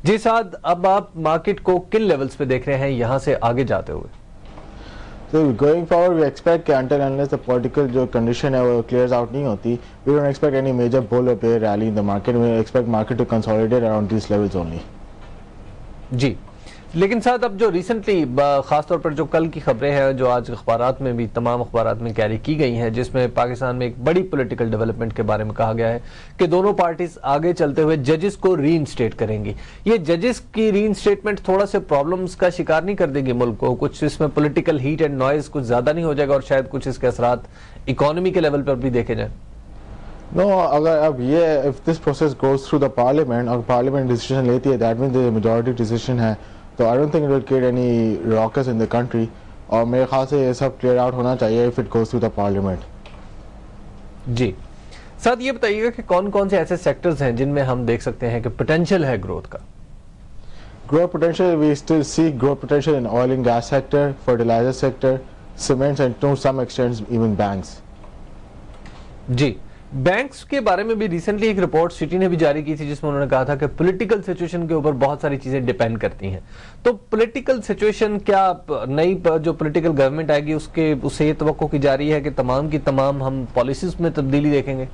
जी साद, अब आप मार्केट को किन लेवल्स पे देख रहे हैं यहाँ से आगे जाते हुए? So going forward, we expect कि until unless the political जो condition है वो clears out नहीं होती, we don't expect any major bull or bear rally in the market. We expect market to consolidate around these levels only. जी, लेकिन साथ अब जो रिसेंटली खासतौर पर जो कल की खबरें हैं जो आज अखबारात में भी तमाम अखबारात में कैरी की गई हैं, जिसमें पाकिस्तान में एक बड़ी पॉलिटिकल डेवलपमेंट के बारे में कहा गया है कि दोनों पार्टीज आगे चलते हुए जजेस को रीइंस्टेट करेंगी। ये जजेस की रीइंस्टेटमेंट थोड़ा से प्रॉब्लम्स का शिकार नहीं कर देगी मुल्क को? कुछ इसमें पॉलिटिकल हीट एंड नॉइज कुछ ज्यादा नहीं हो जाएगा और शायद कुछ इसके असरात इकोनॉमी के लेवल पर भी देखे जाए? No, अगर अब ये if this process goes through the parliament और parliament decision लेती है, that means the majority decision है, तो I don't think it will create any ruckus in the country. और मेरे ख्याल से ये सब clear out होना चाहिए if it goes through the parliament. जी साथ ये बताइएगा कि कौन कौन से ऐसे सेक्टर्स हैं जिनमें हम देख सकते हैं कि पोटेंशियल है ग्रोथ का? Growth potential, we still see growth potential in oil and gas sector, fertilizer sector, cements and to some extent even banks. Ji, banks के बारे में भी रिसेंटली एक रिपोर्ट सिटी ने भी जारी की थी जिसमें उन्होंने कहा था कि पॉलिटिकल सिचुएशन के ऊपर बहुत सारी चीजें डिपेंड करती हैं। तो पॉलिटिकल सिचुएशन क्या नई जो पॉलिटिकल गवर्नमेंट आएगी उससे ये तवक्को की जा रही है कि तमाम की तमाम हम पॉलिसीज में तब्दीली देखेंगे?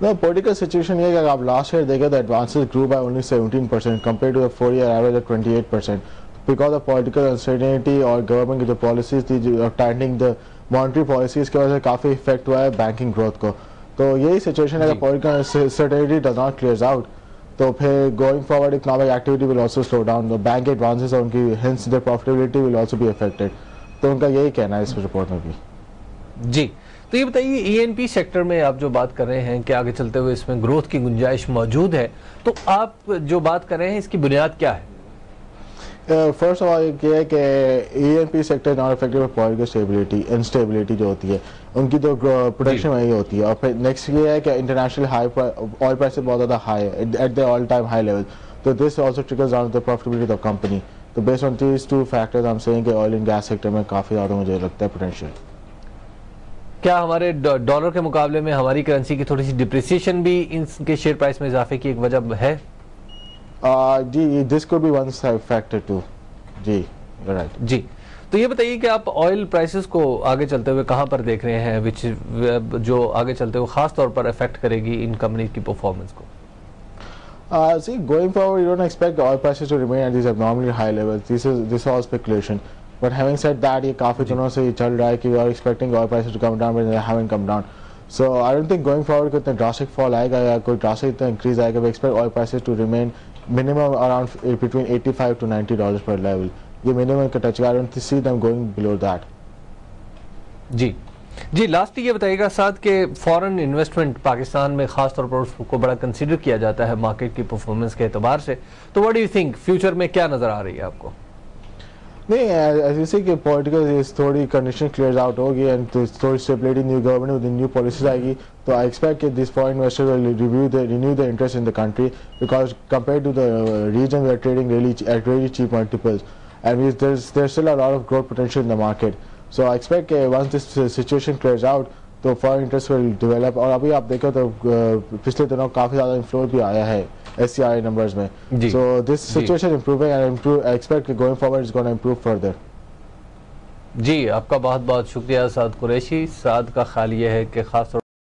No, political situation ये कि अगर आप लास्ट ईयर देखें तो advances grew by only 17% compared to the 4-year average of 28%. Because of political uncertainty और गवर्नमेंट की जो पॉलिसीज थी जो टाइटनिंग द मॉनेटरी पॉलिसीज की वजह से काफ़ी इफेक्ट हुआ है बैंकिंग ग्रोथ को। तो यही सिचुएशन है कि political uncertainty does not clears out, तो फिर going forward economic activity will also slow down, the bank advances और उनकी hence the profitability will also be affected. तो उनका यही कहना है इस रिपोर्ट में भी। जी, तो ये बताइए ईएनपी सेक्टर में आप जो बात कर रहे हैं कि आगे चलते हुए इसमें ग्रोथ की गुंजाइश मौजूद है, तो आप जो बात कर रहे हैं इसकी बुनियाद क्या है? फर्स्ट ऑफ ऑल ये है कि ENP sector not affected by political stability, instability जो होती है उनकी तो प्रोटेक्शन वही होती है। और फिर नेक्स्ट ये है कि इंटरनेशनल हाई ऑयल प्राइस बहुत ज़्यादा हाई है at the all time high level, तो this also trickles down the profitability of company. तो based on these two factors I am saying कि ऑयल एंड गैस सेक्टर में काफ़ी ज़्यादा मुझे लगता है पोटेंशियल। क्या हमारे डॉलर के मुकाबले में हमारी करेंसी की थोड़ी सी डिप्रिसिएशन भी इनके शेयर प्राइस में इजाफे की एक वजह है? जी, this could be one factor two. जी राइट। जी, तो ये बताइए कि आप ऑयल प्राइसेस को आगे चलते हुए कहां पर देख रहे हैं विच जो आगे चलते हुए खास तौर पर अफेक्ट करेगी इन कंपनी की परफॉर्मेंस को? See, going forward, you don't expect oil prices to remain at these abnormally high levels. This is all speculation. But having said that, ये काफी दिनों से ये चल रहा है कि we are expecting oil prices to come down, but they haven't come down. So I don't think going forward कोई इतना drastic fall आएगा या कोई drastic इतना increase आएगा. We expect oil prices to remain minimum around between $85 to $90 per level. ये minimum का touch. I don't see them going below that. जी जी, लास्ट ये बताइएगा साथ के फॉरेन इन्वेस्टमेंट पाकिस्तान में खास तौर पर उसको बड़ा कंसीडर किया जाता है मार्केट की परफॉर्मेंस के एतबार से, तो what do you think future में क्या नजर आ रही है आपको? नहीं, ऐसे कि पॉलिटिकल थोड़ी कंडीशन क्लियर आउट होगी एंड थोड़ी stability new government with new policies आएगी, तो आई एक्सपेक्ट कि this foreign investor will renew the interest in the country because compare to the region we are trading really at very cheap multiples and there still a lot of growth potential in the market. So I expect कि once this situation clears out तो foreign interest will develop. और अभी आप देखो तो पिछले दिनों काफ़ी ज़्यादा इन्फ्लो भी आया है SCI numbers में। So this situation improving and I expect going forward is going to improve further. जी, आपका बहुत बहुत शुक्रिया साद कुरैशी। साद का ख्याल ये है कि खास